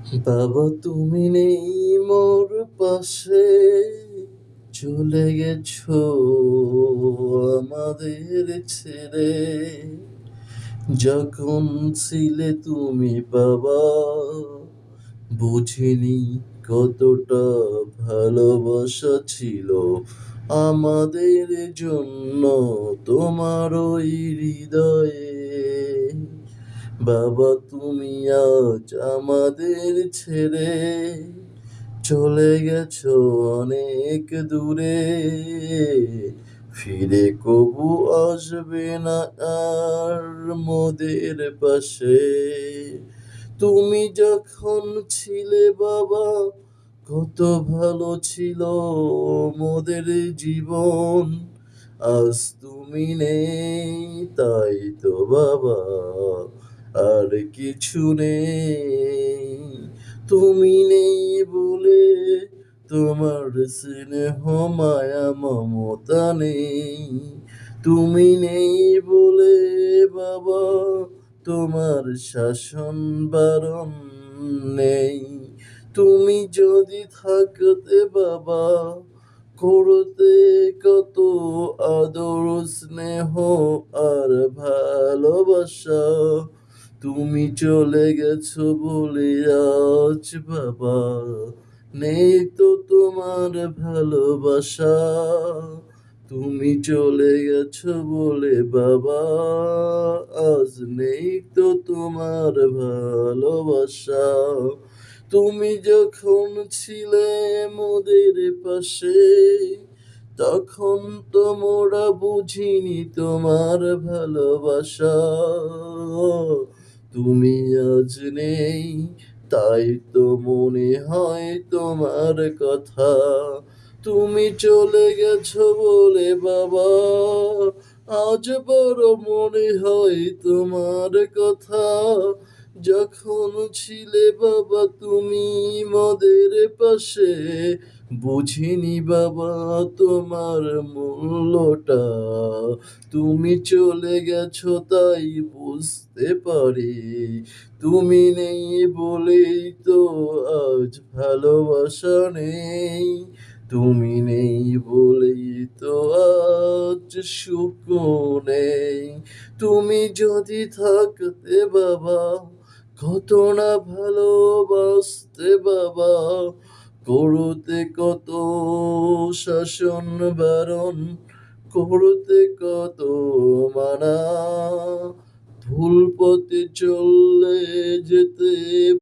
বাবা তুমি নেই মোর পাশে, চলে গেছো আমাদের ছেড়ে। যখন ছিলে তুমি বাবা, বুঝিনি কতটা ভালোবাসা ছিল আমাদের জন্য তোমার ওই হৃদয়ে। বাবা তুমি আজ আমাদের ছেড়ে চলে গেছো অনেক দূরে, ফিরে কবু আসবে না আর মোদের পাশে। তুমি যখন ছিলে বাবা, কত ভালো ছিল মোদের জীবন। আজ তুমি নেই, তাই তো বাবা আর কিছু নেই। তুমি নেই বলে তোমার স্নেহ মায়া মমতা নেই। তুমি নেই বলে বাবা তোমার শাসন বারণ নেই। তুমি যদি থাকতে বাবা, করতে কত আদর স্নেহ আর ভালোবাসা। তুমি চলে গেছো বলে আজ বাবা নেই তো তোমার ভালোবাসা। তুমি চলে গেছো বলে বাবা আজ নেই তো তোমার ভালোবাসা। তুমি যখন ছিলে মোদের পাশে, তখন তো মোরা বুঝিনি তোমার ভালোবাসা। তুমি আজ নেই, তাই তো মনে হয় তোমার কথা। তুমি চলে গেছো বলে বাবা আজ বড় মনে হয় তোমার কথা। যখন ছিলে বাবা তুমি মোদের পাশে, বুঝিনি বাবা তোমার মূল্যটা। তুমি চলে গেছো তাই বুঝতে পারি, তুমি নেই বলেই তো আজ ভালোবাসা নেই। তুমি নেই বলেই তো আজ সুখ নেই। তুমি যদি থাকতে বাবা, কত না ভালোবাসতে বাবা। করতে কত শাসন বারণ, করতে কত মানা। ভুল পথে চললে যেতে